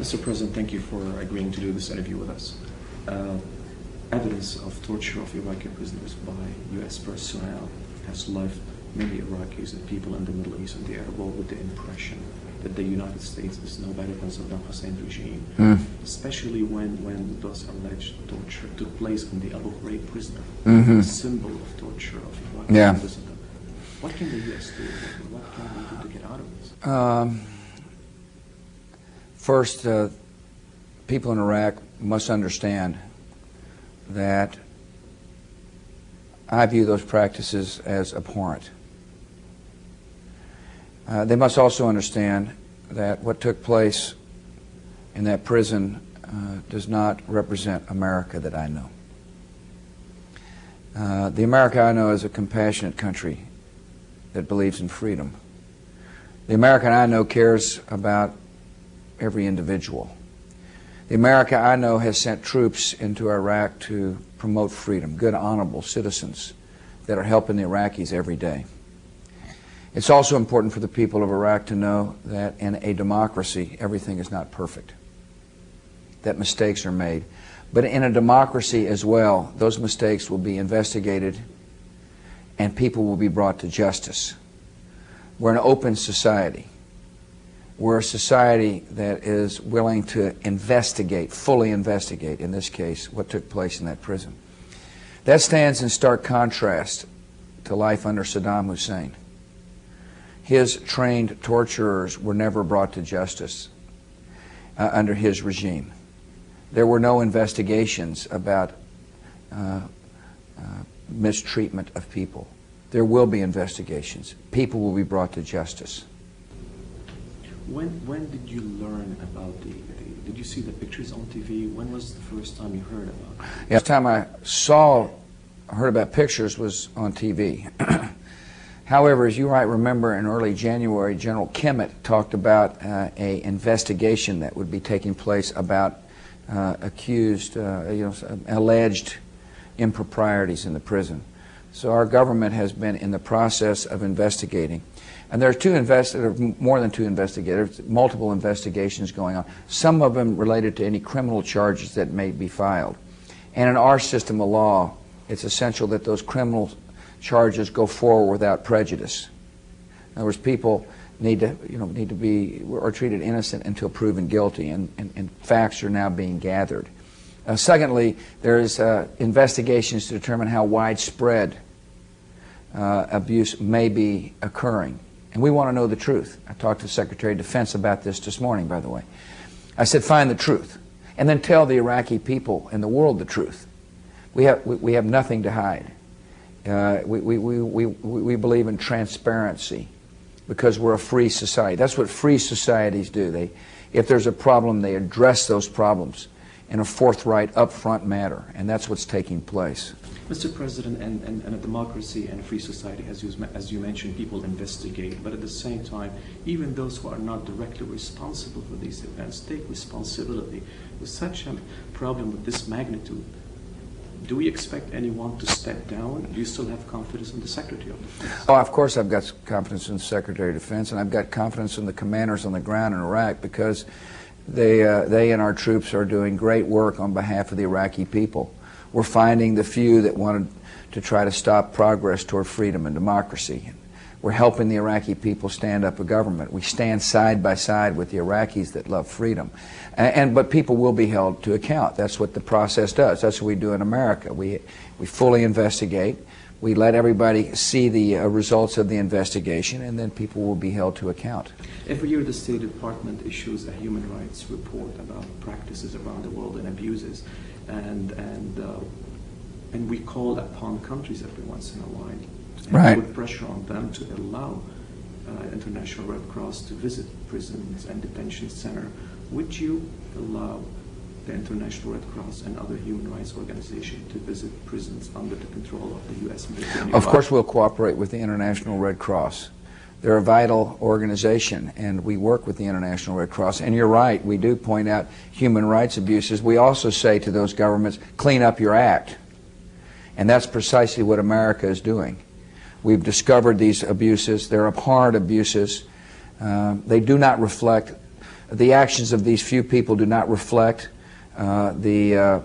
Mr. President, thank you for agreeing to do this interview with us. Evidence of torture of Iraqi prisoners by U.S. personnel has left many Iraqis and people in the Middle East and the Arab world with the impression that the United States is no better than Saddam Hussein's regime, especially when those alleged torture took place in the Abu Ghraib prison, a symbol of torture of Iraqi prisoners. What can the U.S. do? What can we do to get out of this? First, people in Iraq must understand that I view those practices as abhorrent. They must also understand that what took place in that prison does not represent America that I know. The America I know is a compassionate country that believes in freedom. The America I know cares about every individual. The America I know has sent troops into Iraq to promote freedom, good, honorable citizens that are helping the Iraqis every day. It's also important for the people of Iraq to know that in a democracy, everything is not perfect, that mistakes are made. But in a democracy as well, those mistakes will be investigated and people will be brought to justice. We're an open society. We're a society that is willing to investigate, fully investigate, in this case, what took place in that prison. That stands in stark contrast to life under Saddam Hussein. His trained torturers were never brought to justice under his regime. There were no investigations about mistreatment of people. There will be investigations. People will be brought to justice. When did you learn about did you see the pictures on TV? When was the first time you heard about it? Yeah, the time I heard about pictures was on TV. However, as you might remember, in early January, General Kimmett talked about an investigation that would be taking place about alleged improprieties in the prison. So our government has been in the process of investigating. And there are more than two investigators, multiple investigations going on, some of them related to any criminal charges that may be filed. And in our system of law, it's essential that those criminal charges go forward without prejudice. In other words, people need to be treated innocent until proven guilty, and facts are now being gathered. Secondly, there's investigations to determine how widespread abuse may be occurring. And we want to know the truth. I talked to the Secretary of Defense about this morning, by the way. I said, find the truth, and then tell the Iraqi people and the world the truth. We have nothing to hide. We believe in transparency because we're a free society. That's what free societies do. If there's a problem, they address those problems in a forthright, upfront manner, and that's what's taking place. Mr. President, and a democracy and a free society, as you mentioned, people investigate, but at the same time, even those who are not directly responsible for these events take responsibility. With such a problem of this magnitude, do we expect anyone to step down? Do you still have confidence in the Secretary of Defense? Oh, of course I've got confidence in the Secretary of Defense, and I've got confidence in the commanders on the ground in Iraq because they and our troops are doing great work on behalf of the Iraqi people. We're finding the few that wanted to try to stop progress toward freedom and democracy. We're helping the Iraqi people stand up a government. We stand side by side with the Iraqis that love freedom. But people will be held to account. That's what the process does. That's what we do in America. We fully investigate. We let everybody see the results of the investigation, and then people will be held to account. Every year the State Department issues a human rights report about practices around the world and abuses. And we call upon countries every once in a while and put pressure on them to allow International Red Cross to visit prisons and detention center. Would you allow the International Red Cross and other human rights organizations to visit prisons under the control of the U.S. military? Of course we'll cooperate with the International Red Cross. They're a vital organization, and we work with the International Red Cross. And you're right, we do point out human rights abuses. We also say to those governments, clean up your act. And that's precisely what America is doing. We've discovered these abuses. They're abhorrent abuses. They do not reflect the actions of these few people do not reflect the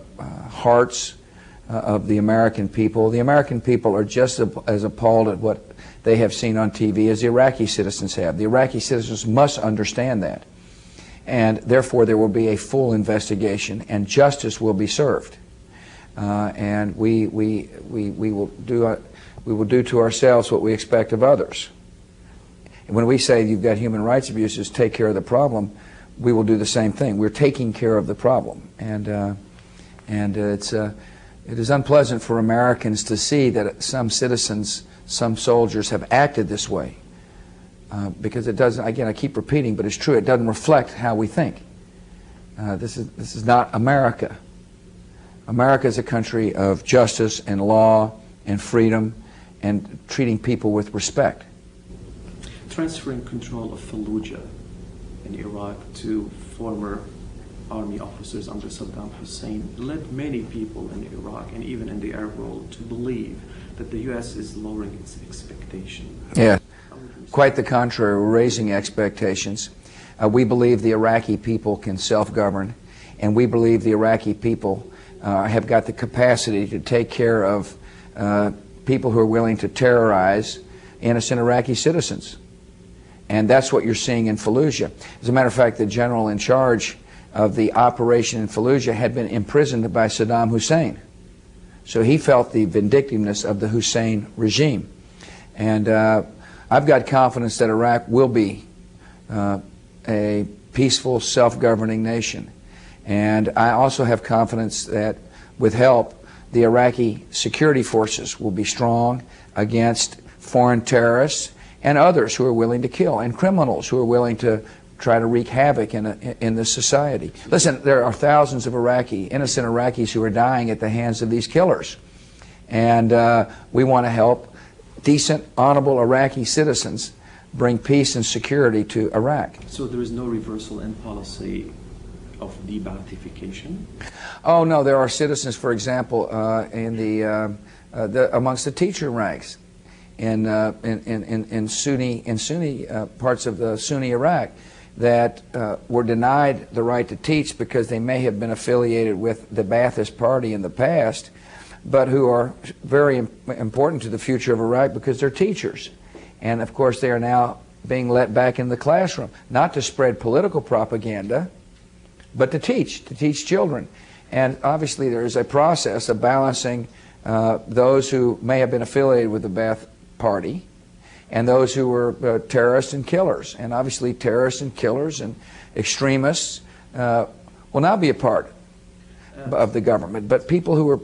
hearts of the American people. The American people are just as appalled at what they have seen on TV as the Iraqi citizens have. The Iraqi citizens must understand that. And therefore there will be a full investigation and justice will be served. And we will do to ourselves what we expect of others. And when we say you've got human rights abuses, take care of the problem, we will do the same thing. We're taking care of the problem. And it is unpleasant for Americans to see that some citizens, some soldiers have acted this way. Because it doesn't, again, I keep repeating, but it's true, it doesn't reflect how we think. This is not America. America is a country of justice and law and freedom and treating people with respect. Transferring control of Fallujah in Iraq to former army officers under Saddam Hussein led many people in Iraq and even in the Arab world to believe that the U.S. is lowering its expectation. Yeah, quite the contrary. We're raising expectations. We believe the Iraqi people can self-govern, and we believe the Iraqi people have got the capacity to take care of people who are willing to terrorize innocent Iraqi citizens. And that's what you're seeing in Fallujah. As a matter of fact, the general in charge of the operation in Fallujah had been imprisoned by Saddam Hussein. So he felt the vindictiveness of the Hussein regime. And I've got confidence that Iraq will be a peaceful, self-governing nation. And I also have confidence that with help, the Iraqi security forces will be strong against foreign terrorists and others who are willing to kill, and criminals who are willing to try to wreak havoc in the society. Listen, there are thousands of innocent Iraqis who are dying at the hands of these killers. And we want to help decent, honorable Iraqi citizens bring peace and security to Iraq. So there is no reversal in policy of de-Baathification? Oh no, there are citizens, for example, amongst the teacher ranks in Sunni parts of the Sunni Iraq that were denied the right to teach because they may have been affiliated with the Ba'athist Party in the past, but who are very important to the future of Iraq because they're teachers. And of course they are now being let back in the classroom, not to spread political propaganda, but to teach children. And obviously there is a process of balancing those who may have been affiliated with the Ba'ath Party and those who were terrorists and killers. And obviously terrorists and killers and extremists will not be a part of the government. But people who are,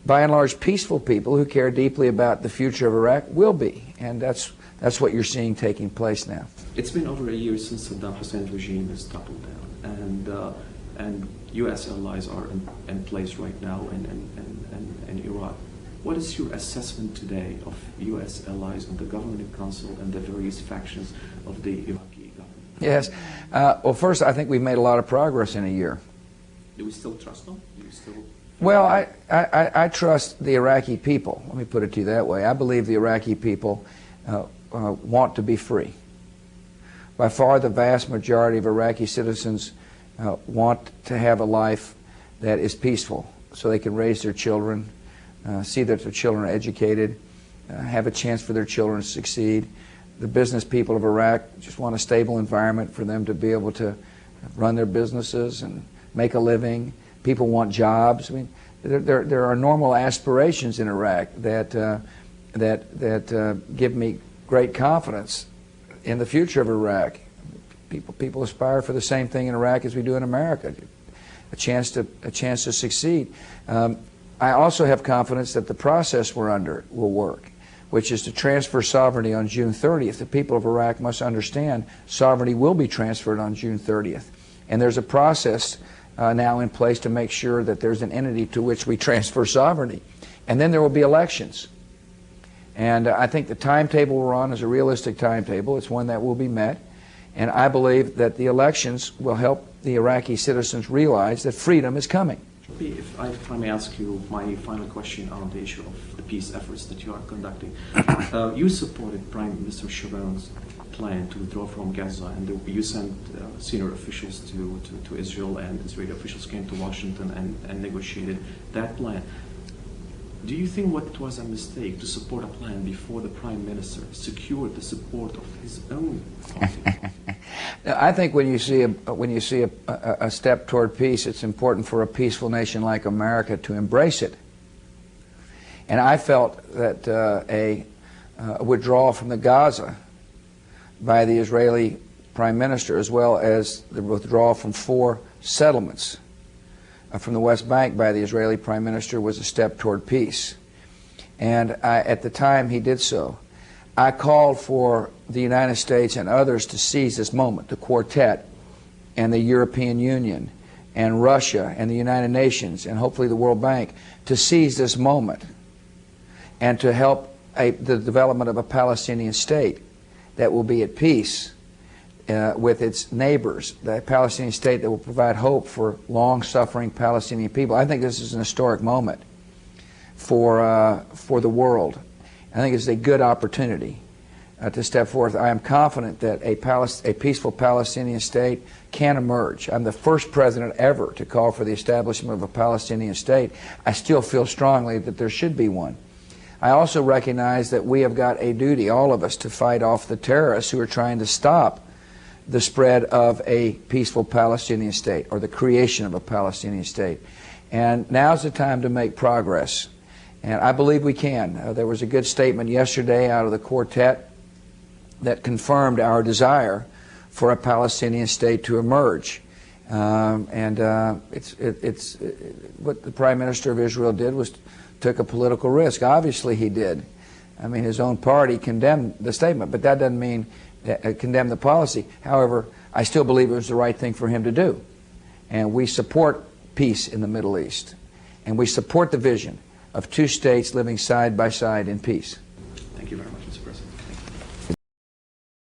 by and large, peaceful people who care deeply about the future of Iraq will be. And that's what you're seeing taking place now. It's been over a year since Saddam Hussein's regime has toppled down. And U.S. allies are in place right now in Iraq. What is your assessment today of U.S. allies in the Governing Council and the various factions of the Iraqi government? Yes. Well, first, I think we've made a lot of progress in a year. Do we still trust them? Do you still... Well, I trust the Iraqi people. Let me put it to you that way. I believe the Iraqi people want to be free. By far, the vast majority of Iraqi citizens want to have a life that is peaceful so they can raise their children, see that their children are educated, have a chance for their children to succeed. The business people of Iraq just want a stable environment for them to be able to run their businesses and make a living. People want jobs. I mean, there are normal aspirations in Iraq that give me great confidence in the future of Iraq. People aspire for the same thing in Iraq as we do in America, a chance to succeed. I also have confidence that the process we're under will work, which is to transfer sovereignty on June 30th. The people of Iraq must understand sovereignty will be transferred on June 30th. And there's a process now in place to make sure that there's an entity to which we transfer sovereignty. And then there will be elections. And I think the timetable we're on is a realistic timetable. It's one that will be met. And I believe that the elections will help the Iraqi citizens realize that freedom is coming. If I may ask you my final question on the issue of the peace efforts that you are conducting. You supported Prime Minister Sharon's plan to withdraw from Gaza, and you sent senior officials to Israel, and Israeli officials came to Washington and negotiated that plan. Do you think what was a mistake to support a plan before the Prime Minister secured the support of his own party? I think when you see a step toward peace, it's important for a peaceful nation like America to embrace it. And I felt that a withdrawal from the Gaza by the Israeli Prime Minister, as well as the withdrawal from 4 settlements from the West Bank by the Israeli Prime Minister, was a step toward peace. And at the time he did so, I called for the United States and others to seize this moment, the Quartet and the European Union and Russia and the United Nations and hopefully the World Bank, to seize this moment and to help the development of a Palestinian state that will be at peace with its neighbors, the Palestinian state that will provide hope for long-suffering Palestinian people. I think this is an historic moment for the world. I think it's a good opportunity to step forth. I am confident that a peaceful Palestinian state can emerge. I'm the first president ever to call for the establishment of a Palestinian state. I still feel strongly that there should be one. I also recognize that we have got a duty, all of us, to fight off the terrorists who are trying to stop the spread of a peaceful Palestinian state or the creation of a Palestinian state. And now's the time to make progress. And I believe we can. There was a good statement yesterday out of the Quartet that confirmed our desire for a Palestinian state to emerge. What the Prime Minister of Israel did was took a political risk. Obviously he did. I mean, his own party condemned the statement, but that doesn't mean condemn the policy. However, I still believe it was the right thing for him to do. And we support peace in the Middle East. And we support the vision of 2 states living side by side in peace. Thank you very much, Mr. President.